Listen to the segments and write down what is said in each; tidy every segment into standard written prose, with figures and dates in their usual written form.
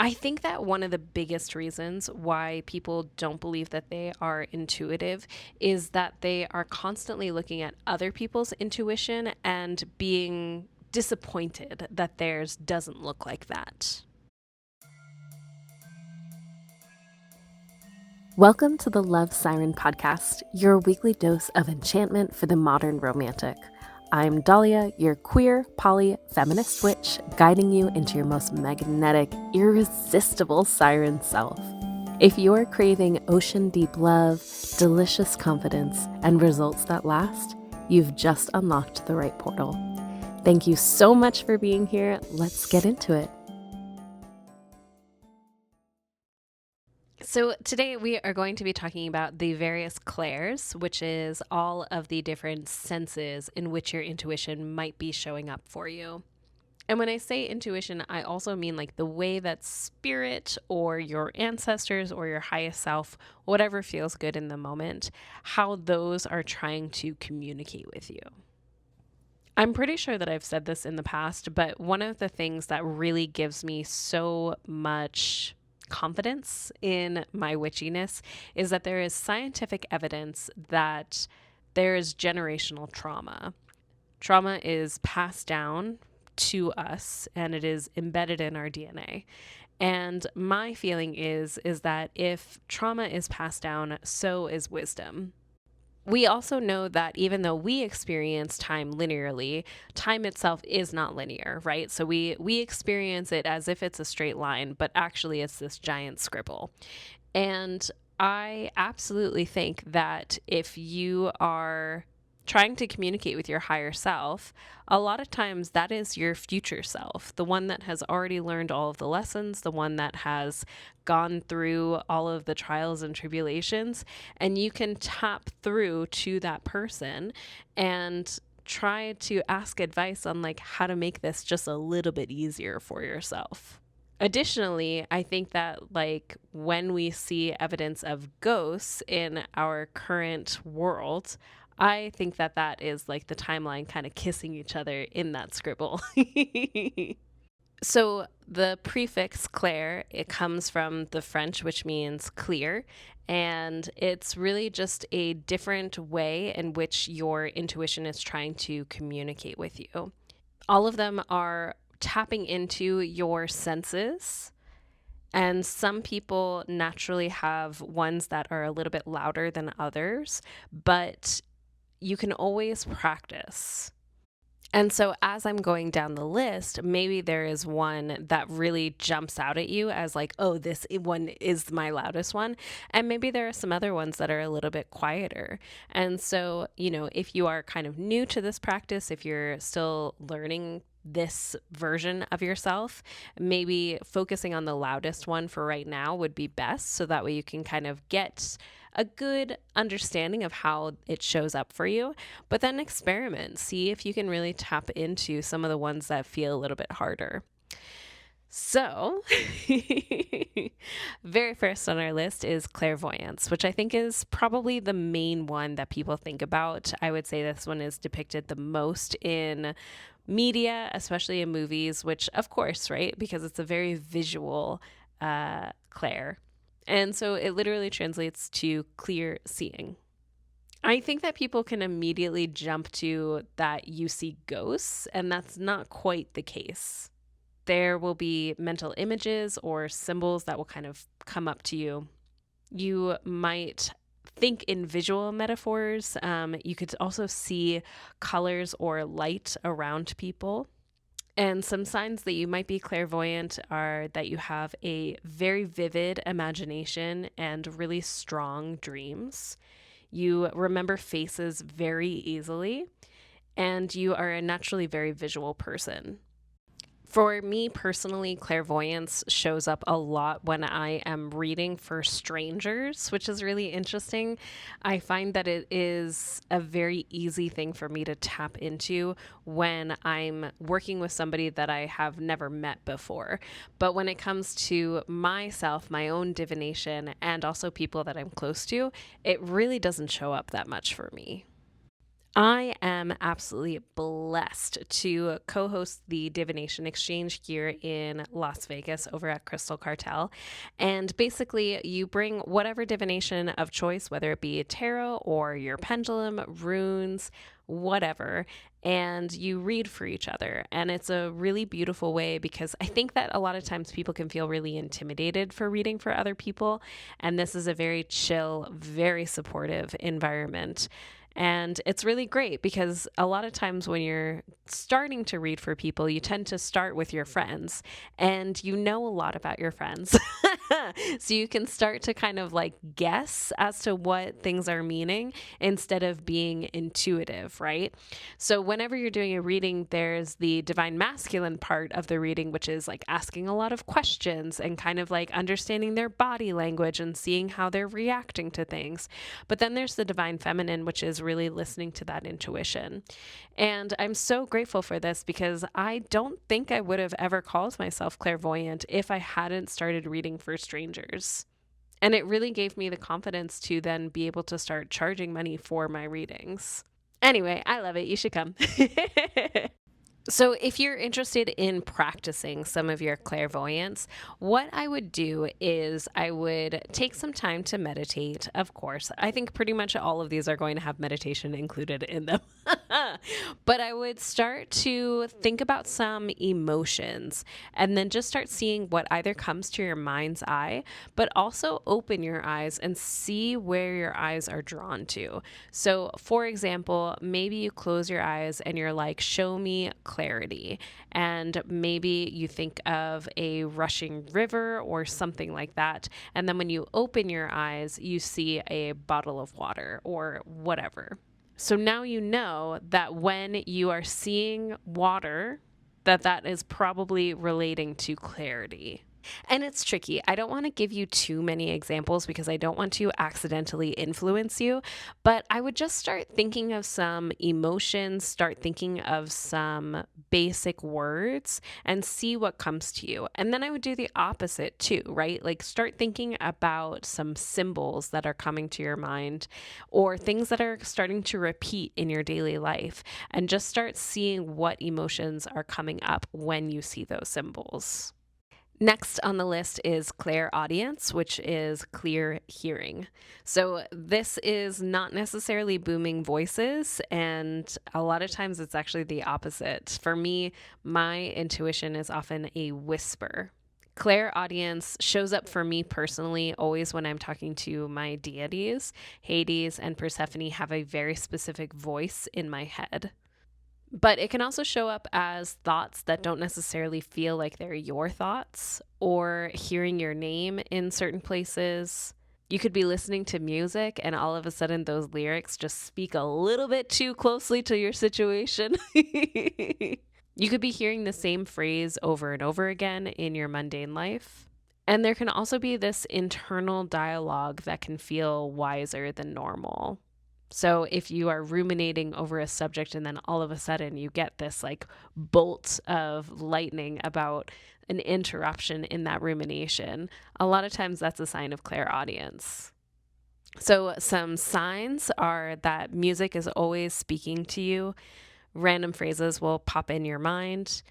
I think that one of the biggest reasons why people don't believe that they are intuitive is that they are constantly looking at other people's intuition and being disappointed that theirs doesn't look like that. Welcome to the Love Siren Podcast, your weekly dose of enchantment for the modern romantic. I'm Dahlia, your queer, poly, feminist witch, guiding you into your most magnetic, irresistible siren self. If you're craving ocean-deep love, delicious confidence, and results that last, you've just unlocked the right portal. Thank you so much for being here. Let's get into it. So today we are going to be talking about the various clairs, which is all of the different senses in which your intuition might be showing up for you. And when I say intuition, I also mean like the way that spirit or your ancestors or your highest self, whatever feels good in the moment, how those are trying to communicate with you. I'm pretty sure that I've said this in the past, but one of the things that really gives me so much confidence in my witchiness is that there is scientific evidence that there is generational trauma. Trauma is passed down to us and it is embedded in our DNA. And my feeling is that if trauma is passed down, so is wisdom. We also know that even though we experience time linearly, time itself is not linear, right? So we experience it as if it's a straight line, but actually it's this giant scribble. And I absolutely think that if you are trying to communicate with your higher self, a lot of times that is your future self, the one that has already learned all of the lessons, the one that has gone through all of the trials and tribulations, and you can tap through to that person and try to ask advice on like how to make this just a little bit easier for yourself. Additionally, I think that like when we see evidence of ghosts in our current world, I think that that is like the timeline kind of kissing each other in that scribble. So the prefix clair, it comes from the French, which means clear. And it's really just a different way in which your intuition is trying to communicate with you. All of them are tapping into your senses. And some people naturally have ones that are a little bit louder than others, but you can always practice. And so as I'm going down the list, maybe there is one that really jumps out at you as like, oh, this one is my loudest one. And maybe there are some other ones that are a little bit quieter. And so, if you are kind of new to this practice, if you're still learning this version of yourself, maybe focusing on the loudest one for right now would be best. So that way you can kind of get a good understanding of how it shows up for you, but then experiment, see if you can really tap into some of the ones that feel a little bit harder. So, very first on our list is clairvoyance, which I think is probably the main one that people think about. I would say this one is depicted the most in media, especially in movies, which of course, right? Because it's a very visual clair. And so it literally translates to clear seeing. I think that people can immediately jump to that you see ghosts, and that's not quite the case. There will be mental images or symbols that will kind of come up to you. You might think in visual metaphors. You could also see colors or light around people. And some signs that you might be clairvoyant are that you have a very vivid imagination and really strong dreams. You remember faces very easily, and you are a naturally very visual person. For me personally, clairvoyance shows up a lot when I am reading for strangers, which is really interesting. I find that it is a very easy thing for me to tap into when I'm working with somebody that I have never met before. But when it comes to myself, my own divination, and also people that I'm close to, it really doesn't show up that much for me. I am absolutely blessed to co host the Divination Exchange here in Las Vegas over at Crystal Cartel. And basically, you bring whatever divination of choice, whether it be tarot or your pendulum, runes, whatever, and you read for each other. And it's a really beautiful way because I think that a lot of times people can feel really intimidated for reading for other people. And this is a very chill, very supportive environment. And it's really great because a lot of times when you're starting to read for people, you tend to start with your friends and you know a lot about your friends. So you can start to kind of like guess as to what things are meaning instead of being intuitive, right? So whenever you're doing a reading, there's the divine masculine part of the reading, which is like asking a lot of questions and kind of like understanding their body language and seeing how they're reacting to things. But then there's the divine feminine, which is really listening to that intuition. And I'm so grateful for this because I don't think I would have ever called myself clairvoyant if I hadn't started reading for strangers. And it really gave me the confidence to then be able to start charging money for my readings. Anyway, I love it. You should come. So if you're interested in practicing some of your clairvoyance, what I would do is I would take some time to meditate. Of course, I think pretty much all of these are going to have meditation included in them. But I would start to think about some emotions and then just start seeing what either comes to your mind's eye, but also open your eyes and see where your eyes are drawn to. So for example, maybe you close your eyes and you're like, show me clarity. And maybe you think of a rushing river or something like that. And then when you open your eyes, you see a bottle of water or whatever. So now you know that when you are seeing water, that is probably relating to clarity. And it's tricky. I don't want to give you too many examples because I don't want to accidentally influence you, but I would just start thinking of some emotions, start thinking of some basic words and see what comes to you. And then I would do the opposite too, right? Like start thinking about some symbols that are coming to your mind or things that are starting to repeat in your daily life and just start seeing what emotions are coming up when you see those symbols. Next on the list is clairaudience, which is clear hearing. So this is not necessarily booming voices, and a lot of times it's actually the opposite. For me, my intuition is often a whisper. Clairaudience shows up for me personally always when I'm talking to my deities. Hades and Persephone have a very specific voice in my head. But it can also show up as thoughts that don't necessarily feel like they're your thoughts, or hearing your name in certain places. You could be listening to music and all of a sudden those lyrics just speak a little bit too closely to your situation. You could be hearing the same phrase over and over again in your mundane life. And there can also be this internal dialogue that can feel wiser than normal. So if you are ruminating over a subject and then all of a sudden you get this like bolt of lightning about an interruption in that rumination, a lot of times that's a sign of clairaudience. So some signs are that music is always speaking to you. Random phrases will pop in your mind.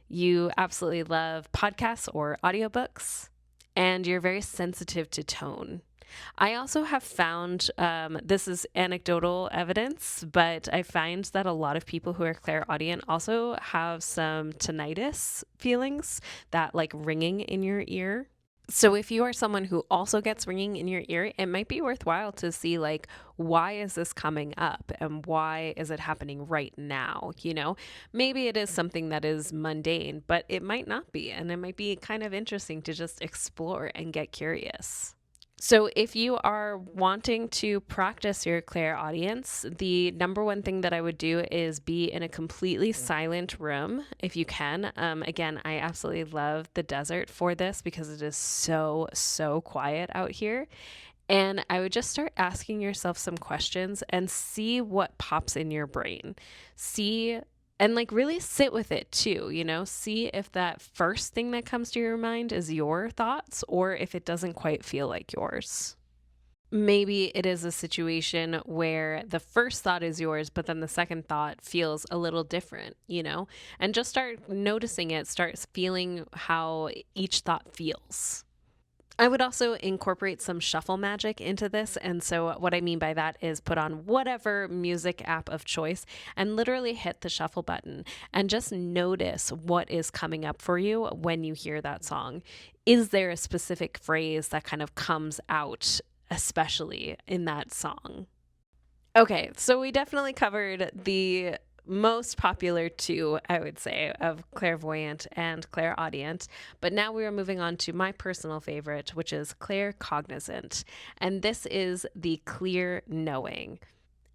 You absolutely love podcasts or audiobooks, and you're very sensitive to tone. I also have found, this is anecdotal evidence, but I find that a lot of people who are clairaudient also have some tinnitus feelings, that like ringing in your ear. So if you are someone who also gets ringing in your ear, it might be worthwhile to see like, why is this coming up and why is it happening right now? You know, maybe it is something that is mundane, but it might not be. And it might be kind of interesting to just explore and get curious. So if you are wanting to practice your clairaudience, the number one thing that I would do is be in a completely silent room if you can. Again, I absolutely love the desert for this because it is so, so quiet out here. And I would just start asking yourself some questions and see what pops in your brain. And like really sit with it too, you know, see if that first thing that comes to your mind is your thoughts or if it doesn't quite feel like yours. Maybe it is a situation where the first thought is yours, but then the second thought feels a little different, and just start noticing it, start feeling how each thought feels. I would also incorporate some shuffle magic into this. And so, what I mean by that is put on whatever music app of choice and literally hit the shuffle button and just notice what is coming up for you when you hear that song. Is there a specific phrase that kind of comes out, especially in that song? Okay, so we definitely covered the most popular two, I would say, of clairvoyant and clairaudience. But now we are moving on to my personal favorite, which is claircognizant. And this is the clear knowing.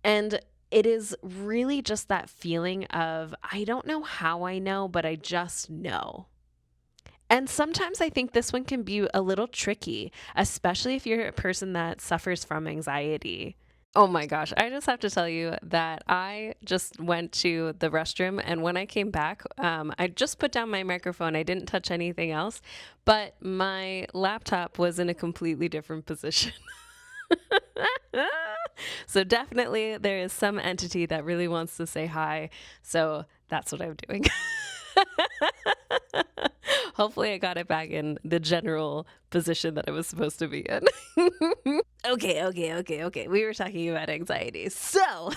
And it is really just that feeling of, I don't know how I know, but I just know. And sometimes I think this one can be a little tricky, especially if you're a person that suffers from anxiety. Oh my gosh, I just have to tell you that I just went to the restroom, and when I came back, I just put down my microphone. I didn't touch anything else, but my laptop was in a completely different position. So definitely there is some entity that really wants to say hi. So that's what I'm doing. Hopefully I got it back in the general position that it was supposed to be in. Okay. We were talking about anxiety. So,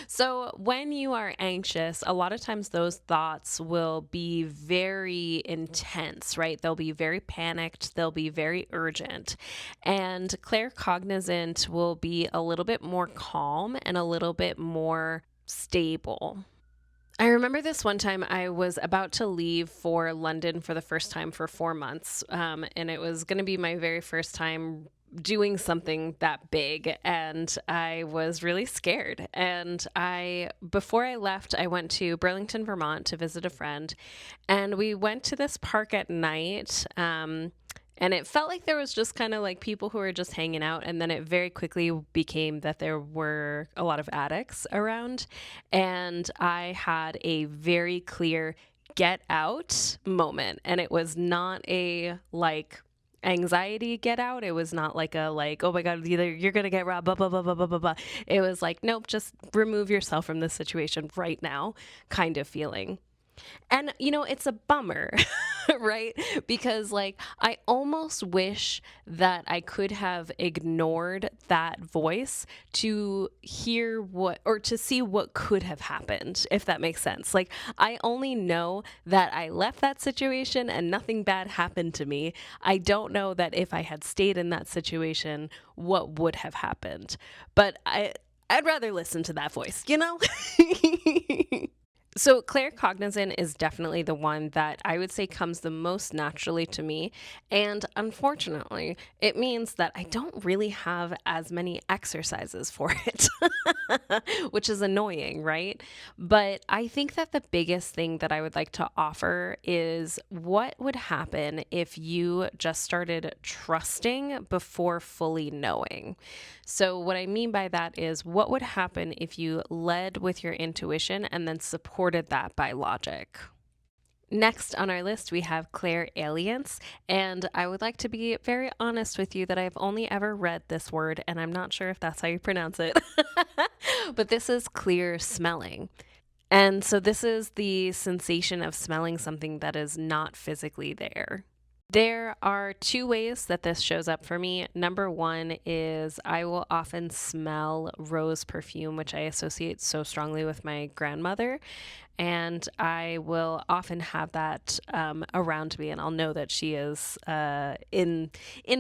so when you are anxious, a lot of times those thoughts will be very intense, right? They'll be very panicked. They'll be very urgent. And claircognizant will be a little bit more calm and a little bit more stable. I remember this one time I was about to leave for London for the first time for 4 months, and it was going to be my very first time doing something that big, and I was really scared. And before I left, I went to Burlington, Vermont to visit a friend, and we went to this park at night. And it felt like there was just kind of like people who were just hanging out. And then it very quickly became that there were a lot of addicts around. And I had a very clear get out moment. And it was not a like anxiety get out. It was not like oh my God, either you're going to get robbed, blah, blah, blah, blah, blah, blah, blah. It was like, nope, just remove yourself from this situation right now kind of feeling. And, it's a bummer, right? Because I almost wish that I could have ignored that voice to hear to see what could have happened, if that makes sense. I only know that I left that situation and nothing bad happened to me. I don't know that if I had stayed in that situation, what would have happened. But I'd rather listen to that voice, So claircognizant is definitely the one that I would say comes the most naturally to me. And unfortunately, it means that I don't really have as many exercises for it, which is annoying, right? But I think that the biggest thing that I would like to offer is what would happen if you just started trusting before fully knowing. So what I mean by that is what would happen if you led with your intuition and then supported that by logic. Next on our list, we have clairalience, and I would like to be very honest with you that I've only ever read this word, and I'm not sure if that's how you pronounce it, but this is clear smelling. And so this is the sensation of smelling something that is not physically there. There are two ways that this shows up for me. Number one is I will often smell rose perfume, which I associate so strongly with my grandmother. And I will often have that around me, and I'll know that she is in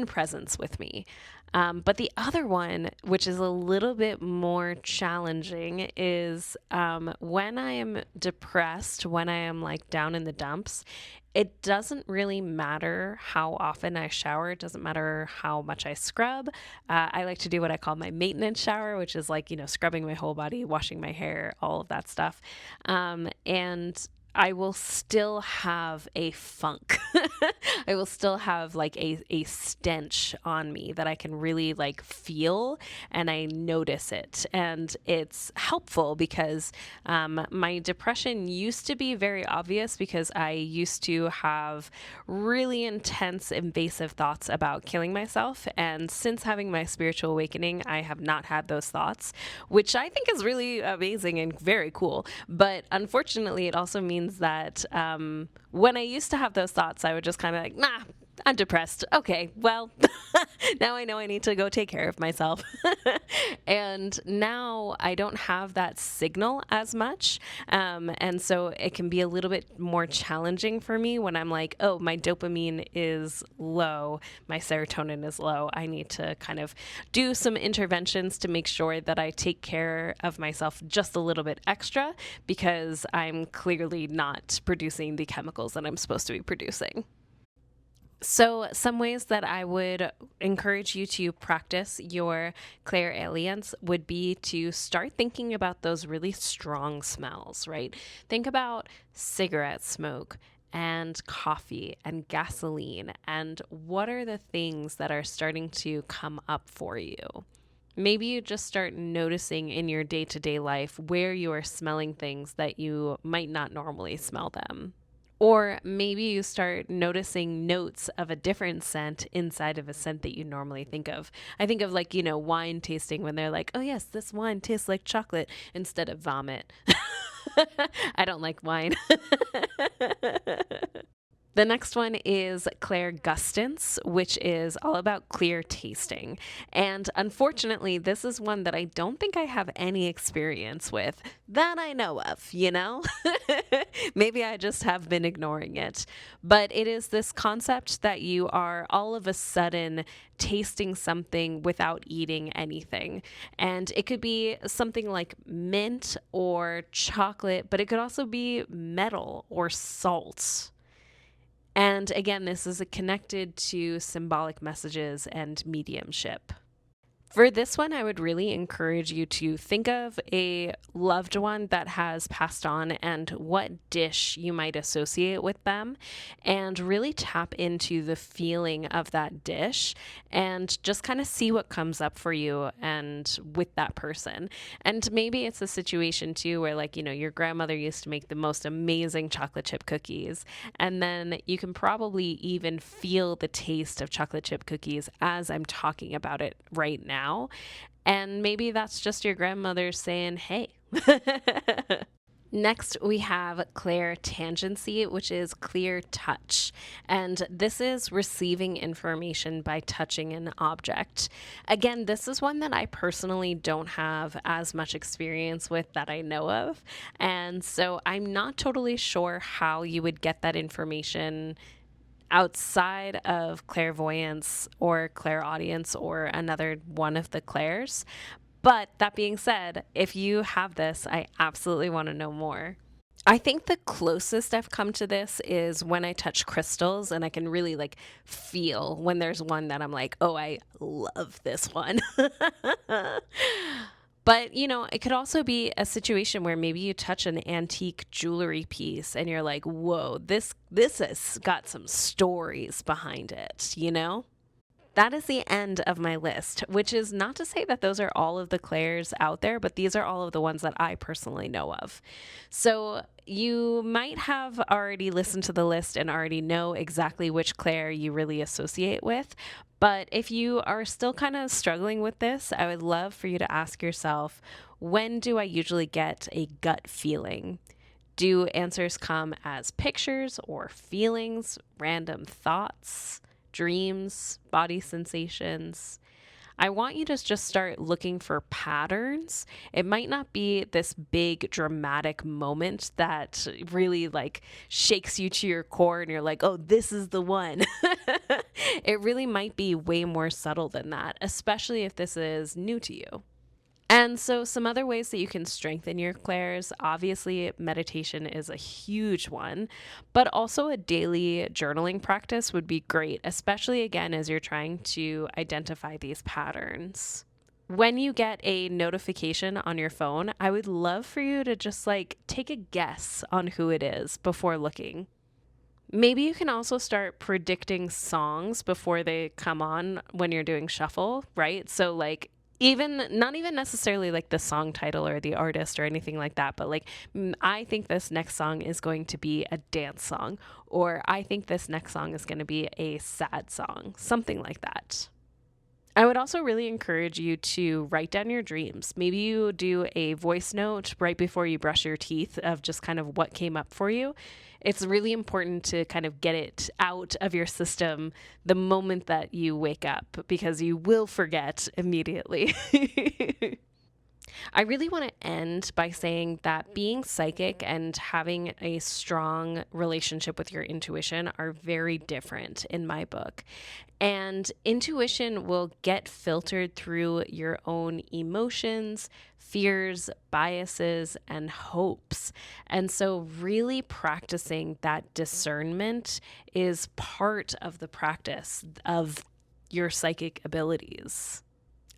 presence with me. But the other one, which is a little bit more challenging, is when I am depressed, when I am down in the dumps, it doesn't really matter how often I shower. It doesn't matter how much I scrub. I like to do what I call my maintenance shower, which is scrubbing my whole body, washing my hair, all of that stuff. And I will still have a funk. I will still have like a stench on me that I can really like feel, and I notice it. And it's helpful because my depression used to be very obvious because I used to have really intense, invasive thoughts about killing myself. And since having my spiritual awakening, I have not had those thoughts, which I think is really amazing and very cool. But unfortunately, it also means that when I used to have those thoughts, I would just kind of like, nah, I'm depressed. Okay, well, now I know I need to go take care of myself. And now I don't have that signal as much. And so it can be a little bit more challenging for me when I'm like, oh, my dopamine is low, my serotonin is low. I need to kind of do some interventions to make sure that I take care of myself just a little bit extra because I'm clearly not producing the chemicals that I'm supposed to be producing. So, some ways that I would encourage you to practice your clairalience would be to start thinking about those really strong smells, right? Think about cigarette smoke and coffee and gasoline, and what are the things that are starting to come up for you? Maybe you just start noticing in your day-to-day life where you are smelling things that you might not normally smell them. Or maybe you start noticing notes of a different scent inside of a scent that you normally think of. I think of like, wine tasting when they're like, oh yes, this wine tastes like chocolate instead of vomit. I don't like wine. The next one is clairgustance, which is all about clear tasting. And unfortunately, this is one that I don't think I have any experience with that I know of, Maybe I just have been ignoring it. But it is this concept that you are all of a sudden tasting something without eating anything. And it could be something like mint or chocolate, but it could also be metal or salt. And again, this is connected to symbolic messages and mediumship. For this one, I would really encourage you to think of a loved one that has passed on and what dish you might associate with them, and really tap into the feeling of that dish and just kind of see what comes up for you and with that person. And maybe it's a situation too where, like, your grandmother used to make the most amazing chocolate chip cookies, and then you can probably even feel the taste of chocolate chip cookies as I'm talking about it right now. And maybe that's just your grandmother saying, hey. Next, we have clairtangency, which is clear touch. And this is receiving information by touching an object. Again, this is one that I personally don't have as much experience with that I know of. And so I'm not totally sure how you would get that information outside of clairvoyance or clairaudience or another one of the clairs. But that being said, if you have this, I absolutely want to know more. I think the closest I've come to this is when I touch crystals, and I can really like feel when there's one that I'm like, oh, I love this one. But, it could also be a situation where maybe you touch an antique jewelry piece and you're like, whoa, this has got some stories behind it, That is the end of my list, which is not to say that those are all of the clairs out there, but these are all of the ones that I personally know of. So you might have already listened to the list and already know exactly which clair you really associate with. But if you are still kind of struggling with this, I would love for you to ask yourself, when do I usually get a gut feeling? Do answers come as pictures or feelings, random thoughts, dreams, body sensations? I want you to just start looking for patterns. It might not be this big dramatic moment that really like shakes you to your core and you're like, oh, this is the one. It really might be way more subtle than that, especially if this is new to you. And so some other ways that you can strengthen your clairs, obviously meditation is a huge one, but also a daily journaling practice would be great, especially again as you're trying to identify these patterns. when you get a notification on your phone, I would love for you to just like take a guess on who it is before looking. Maybe you can also start predicting songs before they come on when you're doing shuffle, right? So like not even necessarily like the song title or the artist or anything like that, but like I think this next song is going to be a dance song, or I think this next song is going to be a sad song, something like that. I would also really encourage you to write down your dreams. Maybe you do a voice note right before you brush your teeth of just kind of what came up for you. It's really important to kind of get it out of your system the moment that you wake up, because you will forget immediately. I really want to end by saying that being psychic and having a strong relationship with your intuition are very different in my book. And intuition will get filtered through your own emotions, fears, biases, and hopes. And so really practicing that discernment is part of the practice of your psychic abilities.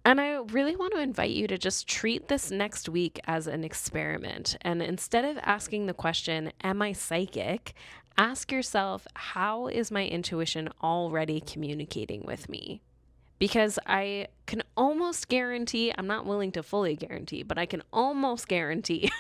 And I really want to invite you to just treat this next week as an experiment. And instead of asking the question, am I psychic? Ask yourself, how is my intuition already communicating with me? Because I can almost guarantee, I'm not willing to fully guarantee, but I can almost guarantee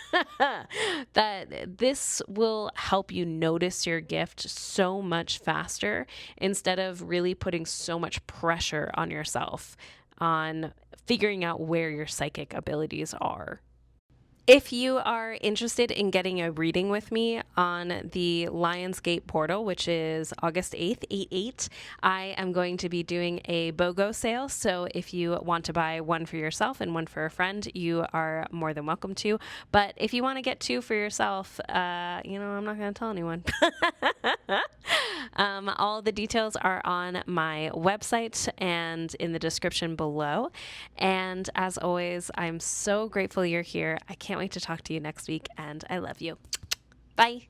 that this will help you notice your gift so much faster instead of really putting so much pressure on yourself on figuring out where your psychic abilities are. If you are interested in getting a reading with me on the Lionsgate portal, which is August 8th, 8/8, I am going to be doing a BOGO sale. So if you want to buy one for yourself and one for a friend, you are more than welcome to. But if you want to get two for yourself, I'm not going to tell anyone. All the details are on my website and in the description below. And as always, I'm so grateful you're here. I can't wait to talk to you next week, and I love you. Bye.